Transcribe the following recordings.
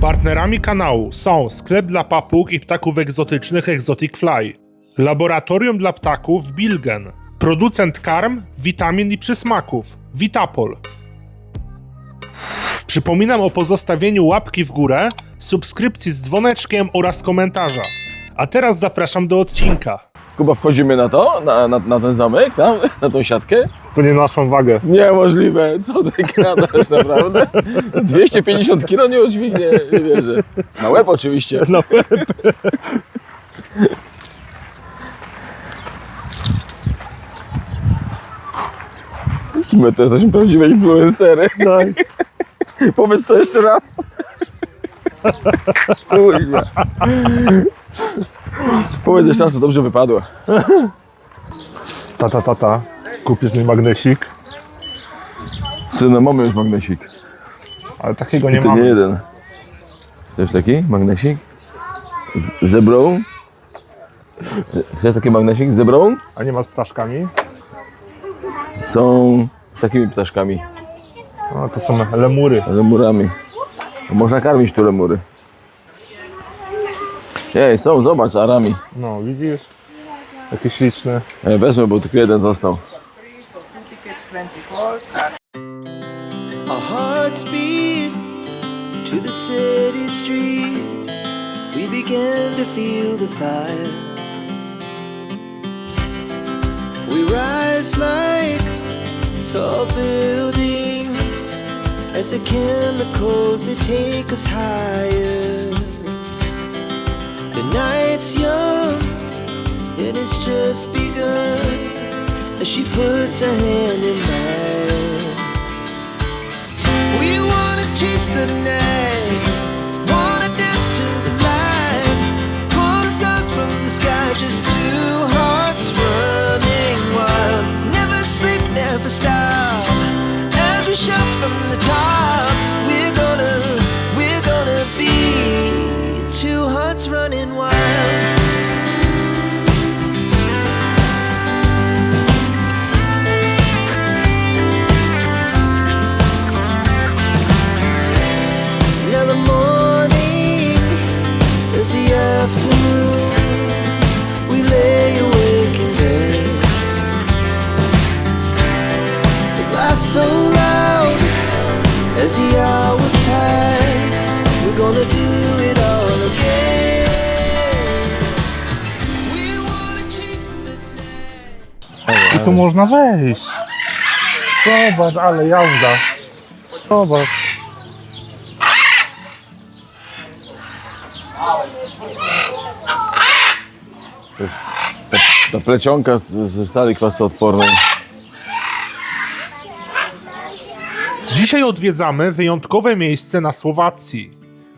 Partnerami kanału są sklep dla papug i ptaków egzotycznych Exotic Fly, laboratorium dla ptaków Bilgen, producent karm, witamin i przysmaków Vitapol. Przypominam o pozostawieniu łapki w górę, subskrypcji z dzwoneczkiem oraz komentarza. A teraz zapraszam do odcinka. Kuba, wchodzimy na to? Na ten zamek? Tam? Na tą siatkę? To nie naszą wagę. Niemożliwe, co ty gadasz naprawdę? 250 kilo nie udźwignie, nie wierzę. Na łeb oczywiście. Na łeb. My to jesteśmy prawdziwe influencery. Tak. Powiedz to jeszcze raz. Kurwa. Powiedz jeszcze raz, to dobrze wypadło. Tata, kupisz mi magnesik? Syna, mamy już magnesik. Ale takiego nie I to mamy. nie jeden. Chcesz taki magnesik? Z zebrą? Chcesz taki magnesik z zebrą? A nie ma z ptaszkami? Są z takimi ptaszkami, O, to są lemury. lemurami. Można karmić tu lemury. Ej, są, zobacz, z arami. No, widzisz? Takie śliczne. Wezmę, bo tylko jeden został. Our hearts beat to the city streets. We began to feel the fire. We rise like tall buildings as the chemicals they take us higher. The night's young and it's just begun as she puts her hand in mine. We wanna chase the night, wanna dance to the light, pull the stars from the sky, just two hearts running wild. Never sleep, never stop, as we shout from the top. We're gonna be two hearts running wild. Now the morning is the afternoon. We lay awake in bed. The laughs so loud as the hours pass. We're gonna do it all again. We wanna chase the night. I tu można wejść. Zobacz, ale jazda. Zobacz. To jest ta plecionka ze stali kwasoodpornej. Dzisiaj odwiedzamy wyjątkowe miejsce na Słowacji,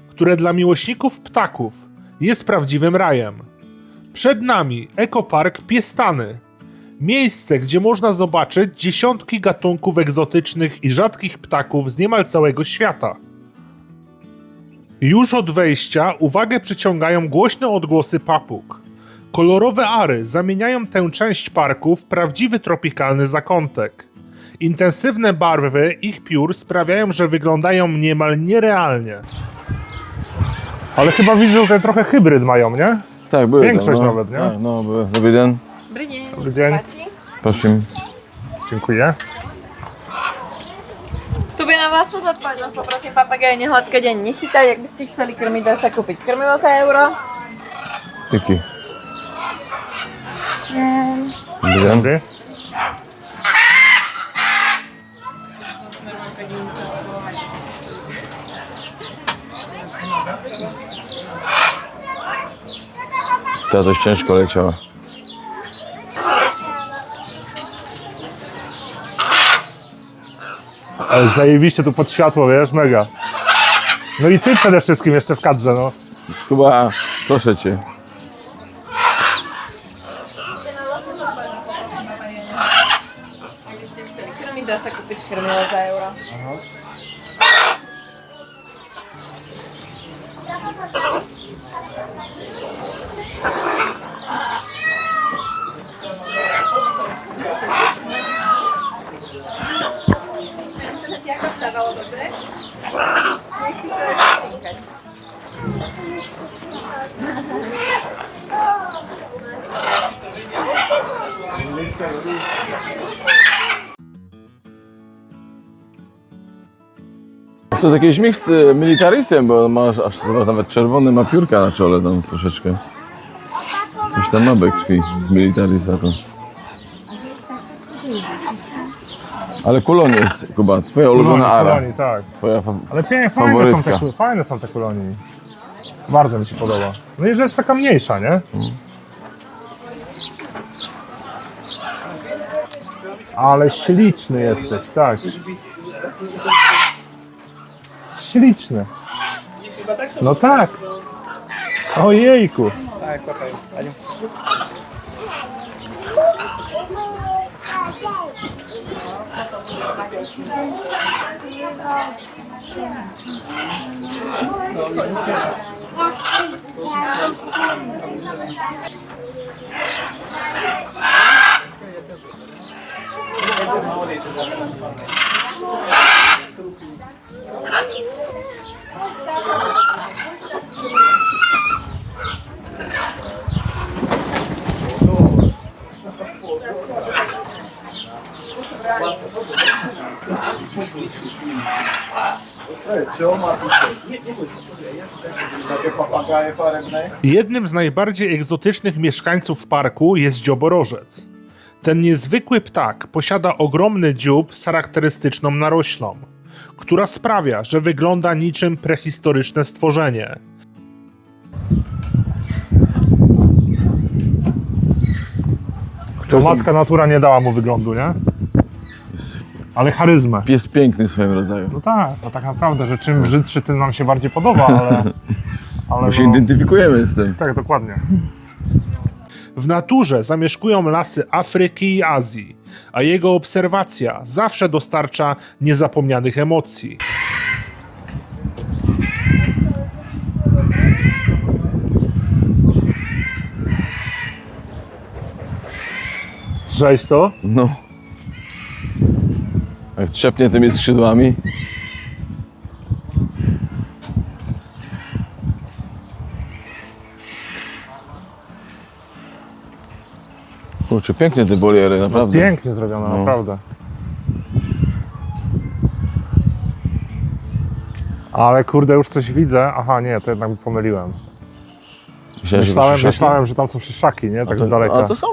które dla miłośników ptaków jest prawdziwym rajem. Przed nami ekopark Piestany. Miejsce, gdzie można zobaczyć dziesiątki gatunków egzotycznych i rzadkich ptaków z niemal całego świata. Już od wejścia uwagę przyciągają głośne odgłosy papug. Kolorowe ary zamieniają tę część parku w prawdziwy tropikalny zakątek. Intensywne barwy ich piór sprawiają, że wyglądają niemal nierealnie. Ale chyba widzę, że tutaj trochę hybryd mają, nie? Tak, były Większość tam, no. nawet, nie? Tak, no, były. Dobry dzień. Dobrý deň. Dobrý deň. Páči? Proszę. Dziękuję. Vstupy na vlastnú zodpovednosť, poprosím papagaje nehladké deň nechytať, ak by ste chceli krmiť, dá sa kúpiť krmivo za euro. Dzięki. Dobry dzień. Dobry. Ta dość ciężko leciała. Ale zajebiście tu pod światło, wiesz, mega. No i ty przede wszystkim jeszcze w kadrze, no. Kuba, proszę cię. Ak by ste chceli krmiť, dá sa kúpiť krmivo za euro. Ako stávalo dobre? Nech si to cinkať. To jest jakiś miks z militarisem, bo masz aż zobacz, nawet czerwony ma piórka na czole tam troszeczkę. Coś tam ma we krwi z militarisa to. Ale kulonie jest, Kuba, twoja ulubiona ara. Kuloni, tak. Twoja Ale faworytka. fajne są te kuloni. Bardzo mi się podoba. No i że jest taka mniejsza, nie? Ale śliczny jesteś, tak. Śliczny. No tak. Ojejku. Jednym z najbardziej egzotycznych mieszkańców parku jest dzioborożec. Ten niezwykły ptak posiada ogromny dziób z charakterystyczną naroślą, która sprawia, że wygląda niczym prehistoryczne stworzenie. To matka natura nie dała mu wyglądu, nie? Ale charyzmę. Pies piękny w swoim rodzaju. No tak, no tak naprawdę, że czym brzydszy, tym nam się bardziej podoba, ale Bo się identyfikujemy z tym. Tak, dokładnie. W naturze zamieszkują lasy Afryki i Azji, a jego obserwacja zawsze dostarcza niezapomnianych emocji. Słyszałeś to? No. Jak trzepnie tymi skrzydłami. Kurczę, pięknie te boliery, naprawdę. Pięknie zrobione, No. naprawdę. Ale kurde, już coś widzę. Aha, nie, to jednak pomyliłem. Myślałem, że tam są szyszaki, nie? Tak z daleka. A to są?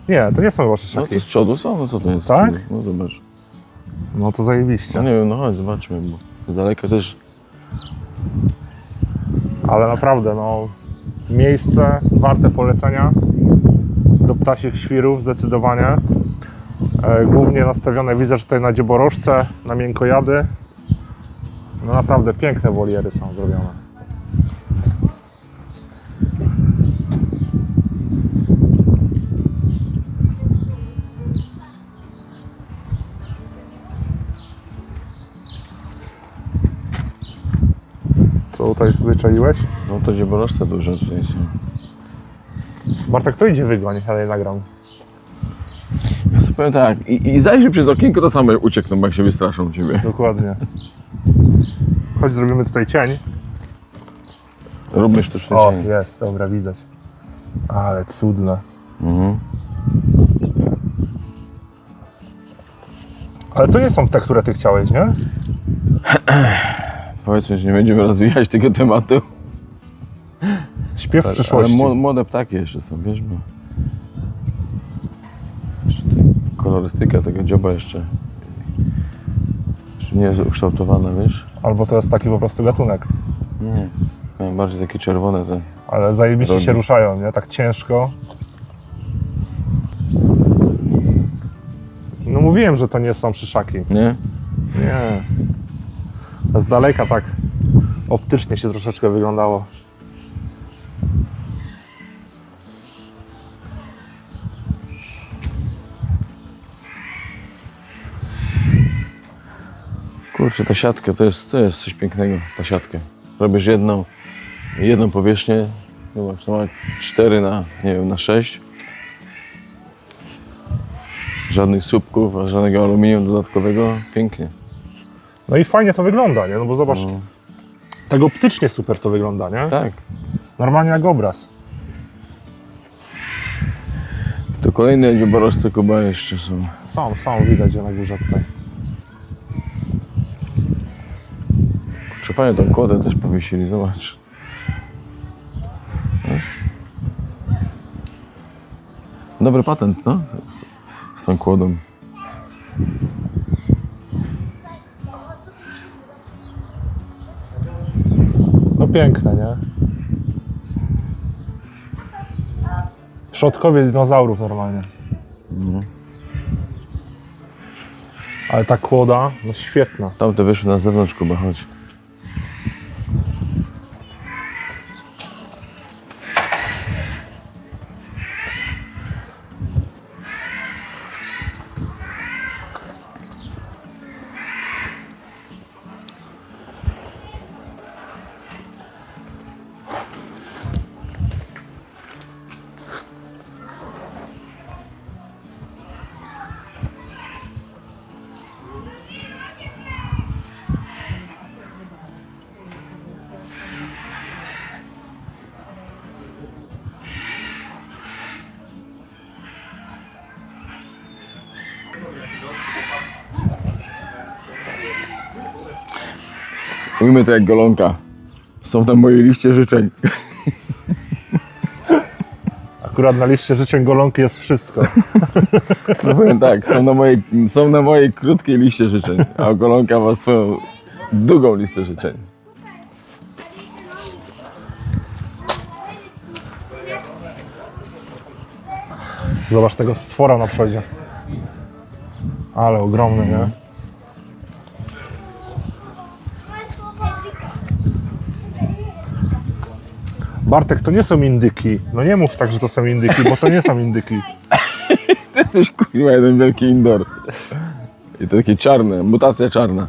Nie, to nie są chyba No szyszaki. to z przodu są, no co to jest? Tak? No zobacz. No to No zajebiście. nie wiem, no chodź, zobaczmy, bo z daleka też. Ale naprawdę, no, miejsce warte polecenia do ptasich świrów zdecydowanie. Głównie nastawione, widzę, że tutaj na dzioborożce, na miękojady. No naprawdę piękne woliery są zrobione. Co tutaj wyczaiłeś? No to dzioborożce duże tutaj są. Bartek, to idzie wygoń, ale nagram. Ja sobie powiem tak, i zajrzyj przez okienko, to same uciekną, jak się wystraszą ciebie. Dokładnie. Chodź, zrobimy tutaj cień. Róbmy sztuczny O, cień. jest, dobra, widać. Ale cudne. Mhm. Ale to nie są te, które ty chciałeś, nie? Powiedzmy, że nie będziemy rozwijać tego tematu. Śpiew Ale przyszłości. młode ptaki jeszcze są, wiesz, bo... Jeszcze kolorystyka tego dzioba jeszcze nie jest ukształtowana, wiesz? Albo to jest taki po prostu gatunek. Nie. Mają bardziej takie czerwone te. Ale zajebiście Rogi. się ruszają, nie? Tak ciężko. No mówiłem, że to nie są szyszaki. Nie? Nie. Z daleka tak optycznie się troszeczkę wyglądało. Kurczę, ta siatka to jest coś pięknego, ta siatka. Robisz jedną powierzchnię, zobacz, to ma 4 na, nie wiem, na 6. Żadnych słupków, żadnego aluminium dodatkowego, pięknie. No i fajnie to wygląda, nie? No bo zobacz, No, tak optycznie super to wygląda, nie? tak. Normalnie jak obraz. To kolejne dzioborożce Kuba jeszcze są. Są, widać je na górze tutaj. Kurczę, fajnie tą kłodę też powiesili, zobacz. Dobry patent, co? Z tą kłodą. No piękne, nie? Przodkowie dinozaurów normalnie. Ale ta kłoda, no świetna. Tamte wyszły na zewnątrz, Kuba, chodź. Ujmę to jak golonka. Są na mojej liście życzeń. Akurat na liście życzeń golonki jest wszystko. No powiem tak, są na mojej krótkiej liście życzeń, a golonka ma swoją długą listę życzeń. Zobacz tego stwora na przodzie. Ale ogromny, nie? Bartek, to nie są indyki. No nie mów tak, że to są indyki, bo to nie są indyki. Ty jesteś kurwa jeden wielki indoor. I to takie czarne, mutacja czarna.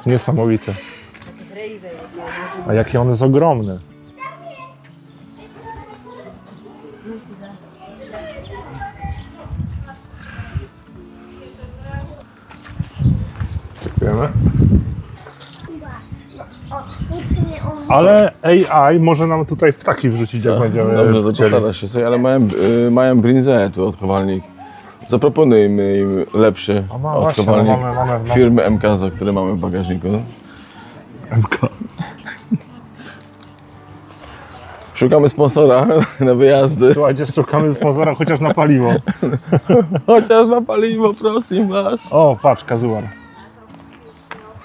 Niesamowite. A jakie one są ogromne. Dziękujemy. Ale AI może nam tutaj ptaki wrzucić, jak będziemy Dobrze, to chcieli. postara się sobie, ale mają brinzę tu odchowalnik. Zaproponujmy im lepszy A no właśnie, odchowalnik mamy. firmy MKZO, które mamy w bagażniku. MK. Szukamy sponsora na wyjazdy. Słuchajcie, szukamy sponsora chociaż na paliwo. Chociaż na paliwo, prosim was. O, patrz, kazuar.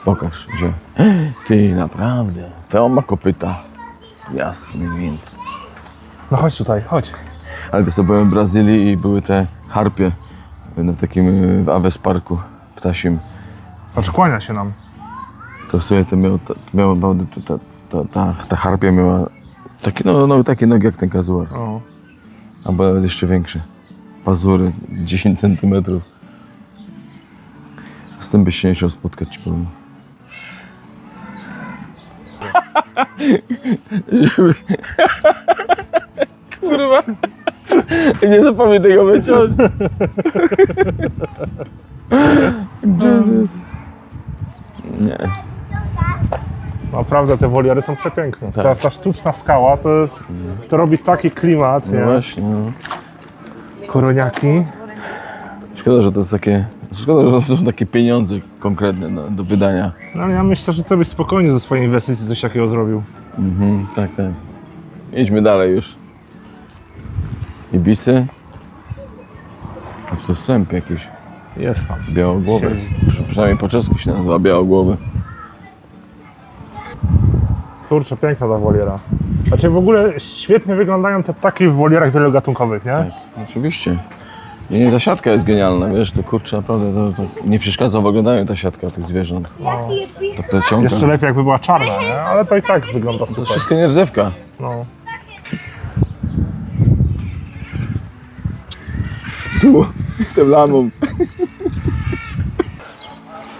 Pokaż, gdzie. Ty, naprawdę. To on ma kopyta. Jasny gwint. No chodź tutaj, chodź. Ale wiesz co, byłem w Brazylii i były te harpie w takim w Aves Parku ptasim. Patrz, kłania się nam. To w sumie to ta harpia miała takie, no, takie nogi jak ten kazuar. O. Albo nawet jeszcze większe. Pazury 10 cm. Z tym byś się nie chciał spotkać, ci powiem. Żeby... Kurwa. Nie zapomnij tego wyciąć. Jesus. Nie. Naprawdę te woliery są przepiękne. Tak. Ta sztuczna skała to robi taki klimat, No nie? właśnie, no. Koroniaki. Szkoda, że to jest takie... Szkoda, że to są takie pieniądze konkretne do wydania. No ale ja myślę, że ty byś spokojnie ze swojej inwestycji coś takiego zrobił. Mhm, tak, tak. Idźmy dalej już. Ibisy. A to sęp jakiś. Jest tam. Białogłowy. Przynajmniej po czesku się nazywa białogłowy. Kurczę, piękna ta woliera. Znaczy w ogóle świetnie wyglądają te ptaki w wolierach wielogatunkowych, nie? Tak, oczywiście. Nie, ta siatka jest genialna, wiesz, to kurczę, naprawdę to nie przeszkadza w oglądaniu ta siatka tych zwierząt. To plecionka. Jeszcze lepiej jakby była czarna, nie? Ale to i tak wygląda To super. wszystko nie rdzewka. No. Tu, jestem lamą.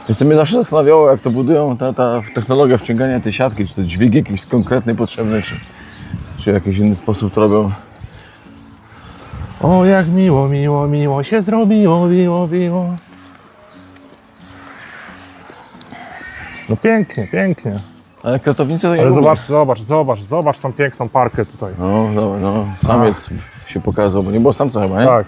Więc mnie zawsze zastanawiało, jak to budują, ta technologia wciągania tej siatki, czy to dźwig jakiś konkretny potrzebny, czy w jakiś inny sposób to robią. O, jak miło, miło, miło się zrobiło, miło, miło. No pięknie, pięknie. Ale kratownice to nie Ale lubię. zobacz tą piękną parkę tutaj. No, dobra, no, samiec się pokazał, bo nie było samca chyba, nie? Tak.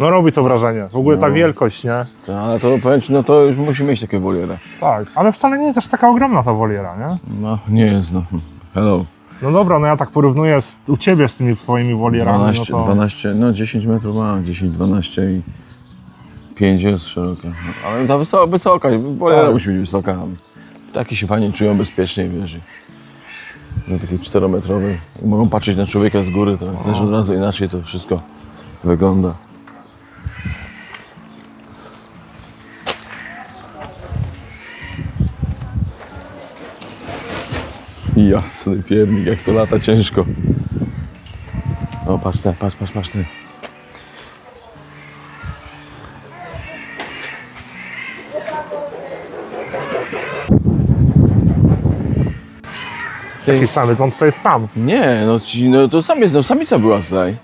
No robi to wrażenie. W ogóle ta No. wielkość, nie? Ale to powiem ci, no to już musi mieć takie wolierę. Tak, ale wcale nie jest aż taka ogromna ta woliera, nie? No, nie jest, no. Hello. No dobra, no ja tak porównuję u ciebie z tymi twoimi wolierami, 12, no to... 12, no 10 metrów ma, 10, 12 i 5 jest szeroka. No, ale ta wysoka, woliera Tak. musi być wysoka. Taki się fajnie czują bezpiecznie, wiesz. No taki 4-metrowy. I mogą patrzeć na człowieka z góry, to też od razu inaczej to wszystko wygląda. Jasny piernik, jak to lata ciężko. O, patrz te, patrz te. Jaki samiec, on tutaj jest sam. Nie, no to samiec, no samica była tutaj.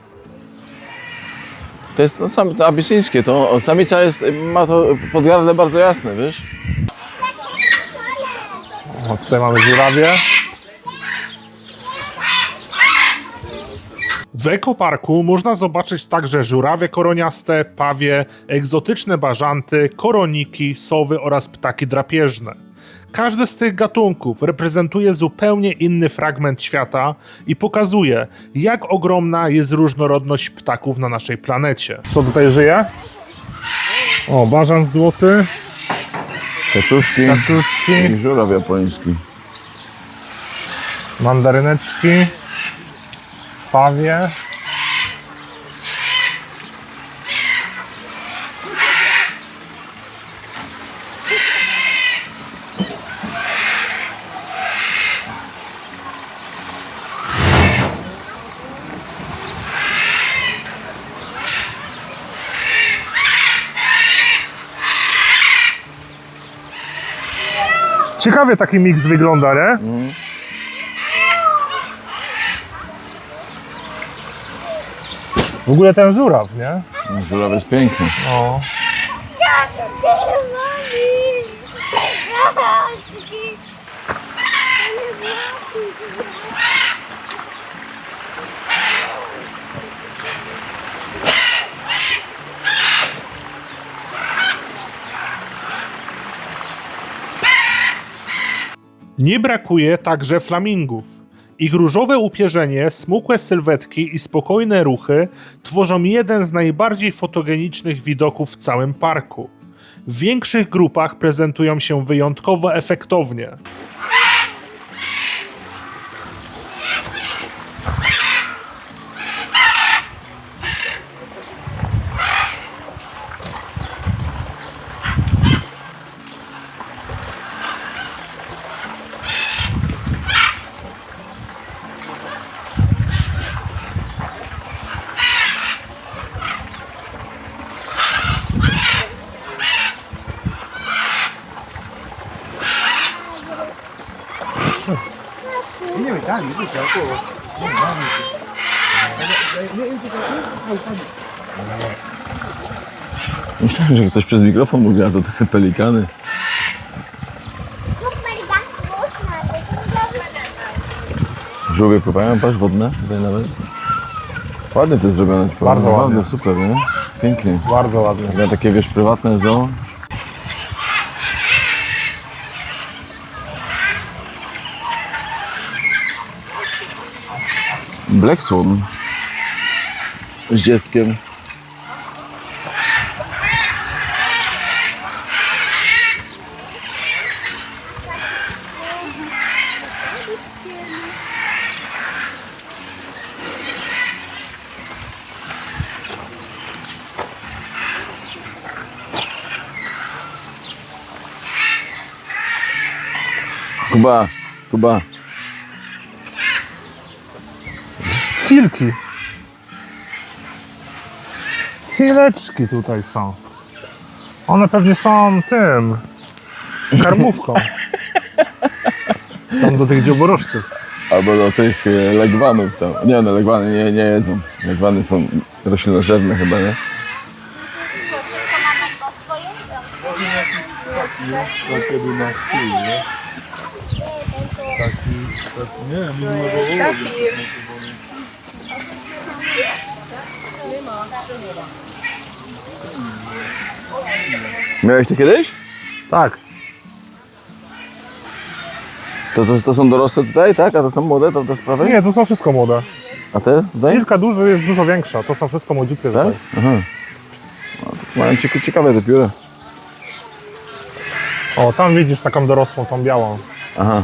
To jest to abysyńskie, to samica jest, ma to podgardle bardzo jasne, wiesz? O, tutaj mamy żurawie. W ekoparku można zobaczyć także żurawie koroniaste, pawie, egzotyczne bażanty, koroniki, sowy oraz ptaki drapieżne. Każdy z tych gatunków reprezentuje zupełnie inny fragment świata i pokazuje, jak ogromna jest różnorodność ptaków na naszej planecie. Co tutaj żyje? O, bażant złoty, Kaczuszki kaczuszki, i żuraw japoński. mandaryneczki, pawie. Ciekawie taki miks wygląda, nie? W ogóle ten żuraw, nie? Żuraw jest piękny. O. Nie brakuje także flamingów. Ich różowe upierzenie, smukłe sylwetki i spokojne ruchy tworzą jeden z najbardziej fotogenicznych widoków w całym parku. W większych grupach prezentują się wyjątkowo efektownie. Myślałem, że ktoś przez mikrofon mówi, a to te pelikany. Żółwie pływają, patrz, wodne tutaj nawet. Ładnie to jest zrobione, ci powiem. Bardzo ładnie. Super, nie? Pięknie. Bardzo ładnie. Ja takie, wiesz, prywatne zoo. Black Swan z dzieckiem. Kuba. Silki. Sileczki tutaj są. One pewnie są tym karmówką. Tam do tych dzioborożców. Albo do tych legwanów tam. Nie, no legwany nie jedzą. Legwany są roślinożerne chyba, nie? Miałeś to kiedyś? Tak. To są dorosłe tutaj, tak? A to są młode, to te sprawy? Nie, to są wszystko młode. A te tutaj? Silka duży jest dużo większa, to są wszystko młodziutkie Tak? tutaj. Aha. No, to mają ciekawe te pióra. O, tam widzisz taką dorosłą, tą białą, Aha.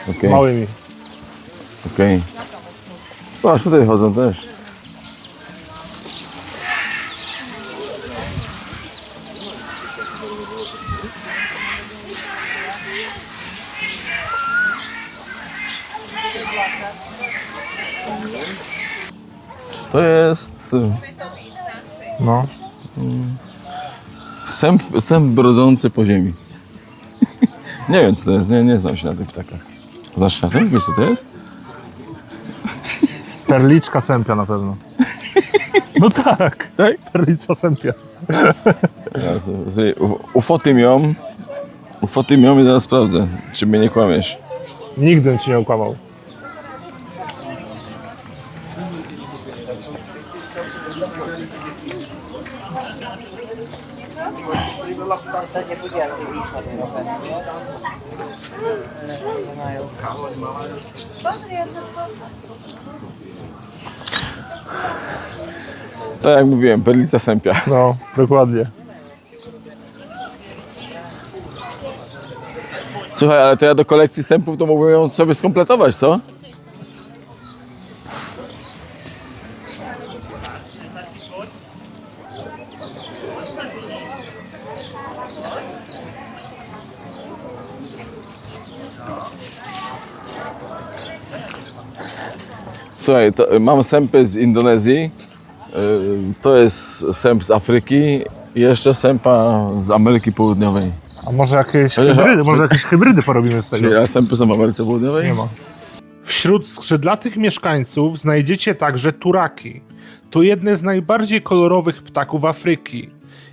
z Okej, małymi. okej. Patrz, tutaj chodzą też. To jest No. sęp brodzący po ziemi. Nie wiem co to jest, nie znam się na tych ptakach. Znasz się na tym? Wiesz co to jest? Perliczka sępia na pewno. No tak. Tak? Perlica sępia. Ufotym ją i zaraz sprawdzę, czy mnie nie kłamiesz. Nigdy bym ci nie okłamał. Tak jak mówiłem, perlica sępia. No, dokładnie. Słuchaj, ale to ja do kolekcji sępów to mógłbym ją sobie skompletować, co? Słuchaj, mam sępy z Indonezji, to jest sęp z Afryki i jeszcze sępa z Ameryki Południowej. A może jakieś Chociaż- hybrydy, może jakieś hybrydy porobimy z tego? Czyli a sępy są w Ameryce Południowej? Nie ma. Wśród skrzydlatych mieszkańców znajdziecie także turaki. To jedne z najbardziej kolorowych ptaków Afryki.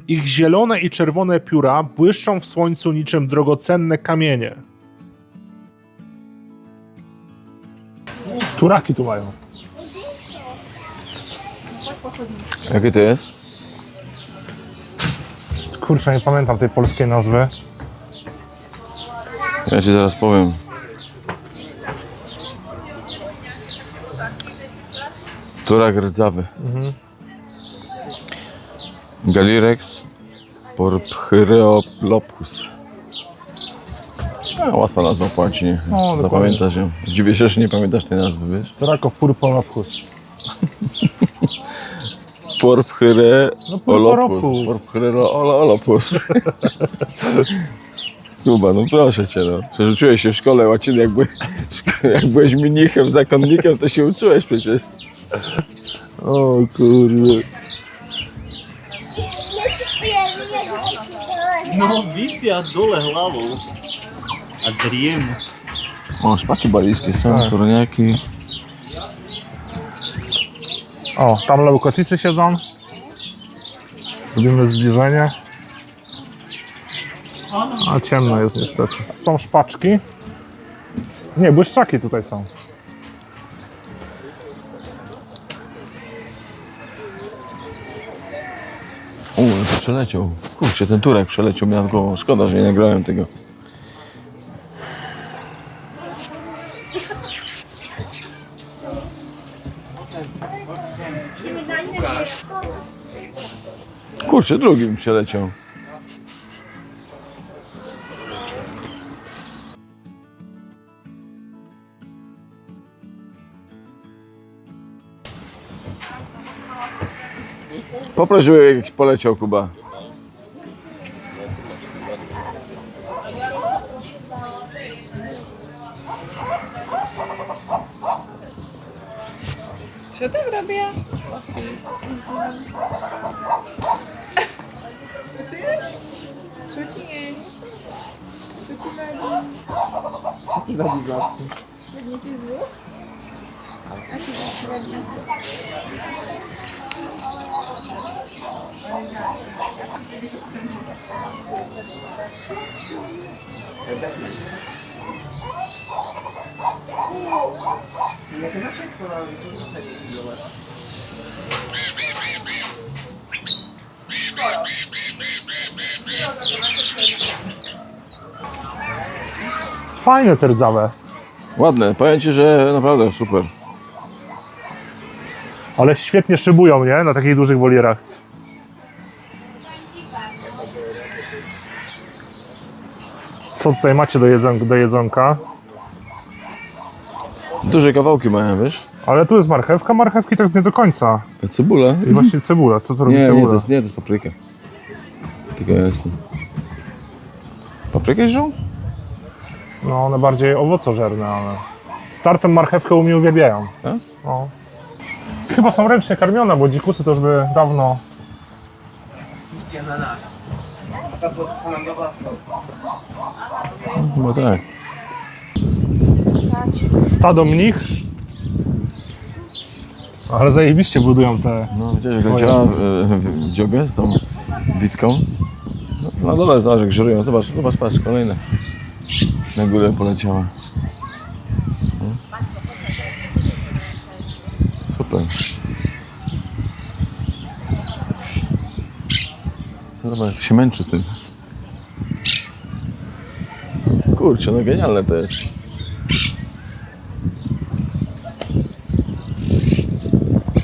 Ich zielone i czerwone pióra błyszczą w słońcu niczym drogocenne kamienie. Turaki tu mają. Jakie to jest? Kurczę, nie pamiętam tej polskiej nazwy. Ja ci zaraz powiem. Turak rdzawy. Galirex porphyreoplophus. Łatwa nazwa po łacinie. dokładnie. Zapamiętasz ją. Dziwię się, że nie pamiętasz tej nazwy, wiesz? Turaków purpuropus. Porphyreolopus. purpuropus. Porphyreolopus. Kuba, no proszę cię, no. Przecież uczyłeś się w szkole łaciny, jak byłeś mnichem, zakonnikiem, to się uczyłeś przecież. O kurde. No, visia dole hlavou a driem. O, szpaki balijskie są, Tak. koroniaki. O, tam leukotycy siedzą. Robimy zbliżenie. A ciemno jest niestety. Są szpaczki. Nie, błyszczaki tutaj są. To przeleciał. Kurczę, ten turek przeleciał mi nad głową. Szkoda, że nie nagrałem tego. Kurczę, drugi mi przeleciał. Poproś, żeby jakiś poleciał, Kuba. Co tam robię? Co ci je? Co ci robi? Nie ty zło? A ty co robi? Fajne te rdzawe, Ładne, powiem Ci, że naprawdę super. ale świetnie szybują, nie? Na takich dużych wolierach. Co tutaj macie do jedzonka? Duże kawałki mają, wiesz? Ale tu jest marchewka, marchewki tak nie do końca. Cebula? I właśnie cebula, co to robi Nie, cebula? to jest papryka. Tylko jasne. Paprykę żół? No one bardziej owocożerne, ale... Startem marchewkę u mnie uwielbiają. Tak? No. Chyba są ręcznie karmione, bo dzikusy to już by dawno... No tak. Stado mnich. Ale zajebiście budują te... No widziałeś jak swoje. działa dziogę z tą bitką? No, na dole zobacz jak żerują. Zobacz, patrz, kolejne. Na górę poleciała. No. Super. Zobacz, jak się męczy z tym. Kurczę, no genialne to jest.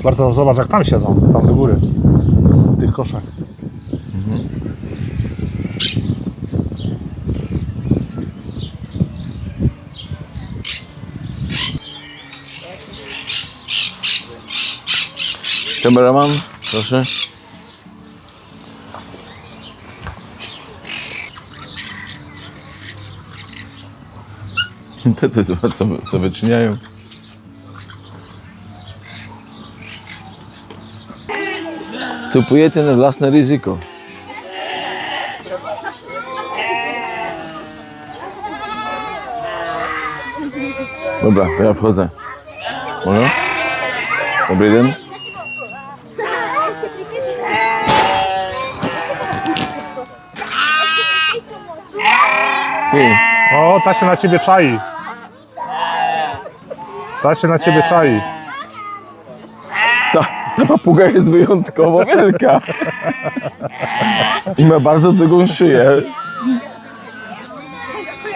Bardzo zobacz jak tam siedzą, tam do góry. W tych koszach. Kameraman, proszę. Te zobacz, co wyczyniają. Kupujecie na własne ryzyko. Dobra, to ja wchodzę. Może? Dobry dzień. Ty, O, ta się na ciebie czai. Ta się na ciebie czai. ta papuga jest wyjątkowo wielka. I ma bardzo długą szyję.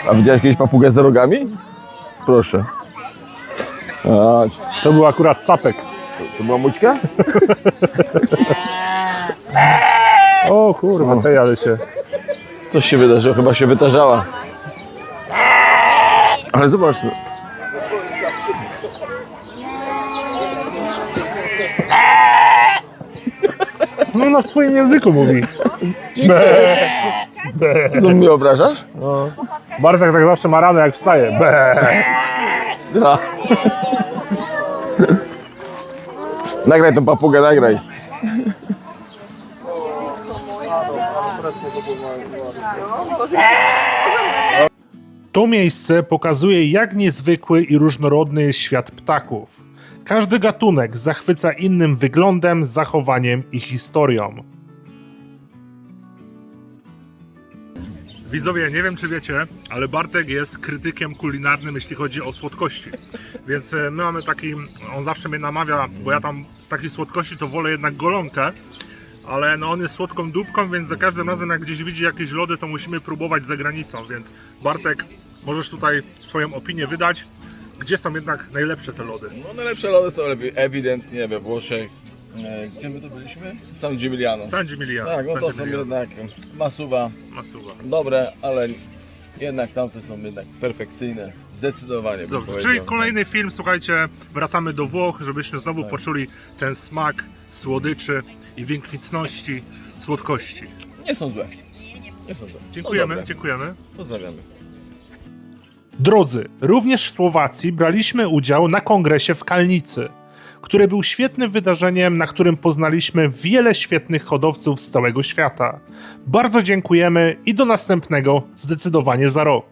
A widziałeś kiedyś papugę z rogami? Proszę. A, To był akurat capek. to była mućka? O kurwa, tej ale się... Coś się wydarzyło, chyba się wytarzała. Ale zobacz. No ona w twoim języku mówi. Znów mnie obrażasz? No. Bartek tak zawsze ma rano jak wstaje. Ja. Nagraj tą papugę, nagraj. To miejsce pokazuje, jak niezwykły i różnorodny jest świat ptaków. Każdy gatunek zachwyca innym wyglądem, zachowaniem i historią. Widzowie, nie wiem czy wiecie, ale Bartek jest krytykiem kulinarnym, jeśli chodzi o słodkości. Więc my mamy taki, on zawsze mnie namawia, bo ja tam z takich słodkości to wolę jednak golonkę, ale no on jest słodką dupką, więc za każdym razem jak gdzieś widzi jakieś lody, to musimy próbować za granicą, więc Bartek, możesz tutaj swoją opinię wydać, gdzie są jednak najlepsze te lody. No najlepsze lody są ewidentnie we Włoszech. Gdzie my to byliśmy? San Gimignano. San Gimignano. Tak, no to są jednak masuwa, dobre, ale jednak tamte są jednak perfekcyjne. Zdecydowanie bym Dobrze, powiedział. czyli kolejny film, słuchajcie, wracamy do Włoch, żebyśmy znowu poczuli ten smak słodyczy i wykwintności słodkości. Nie są złe. Nie są złe. Dziękujemy, Dobre. dziękujemy. Pozdrawiamy. Drodzy, również w Słowacji braliśmy udział na kongresie w Kalnicy, który był świetnym wydarzeniem, na którym poznaliśmy wiele świetnych hodowców z całego świata. Bardzo dziękujemy i do następnego zdecydowanie za rok.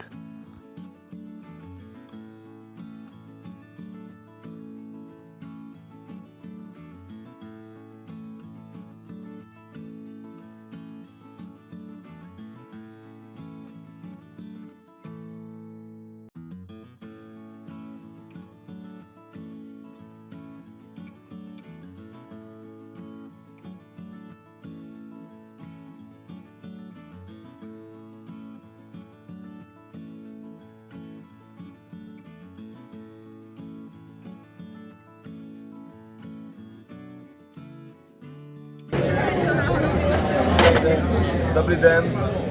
Dobry den,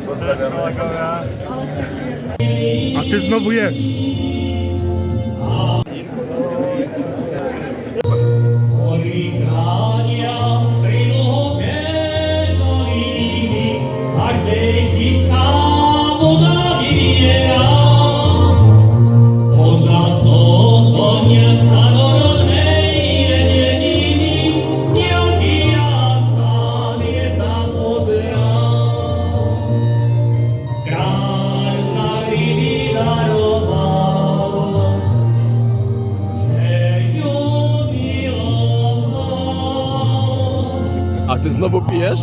pozdrawiamy. A ty znowu jesz. A ty znowu pijesz?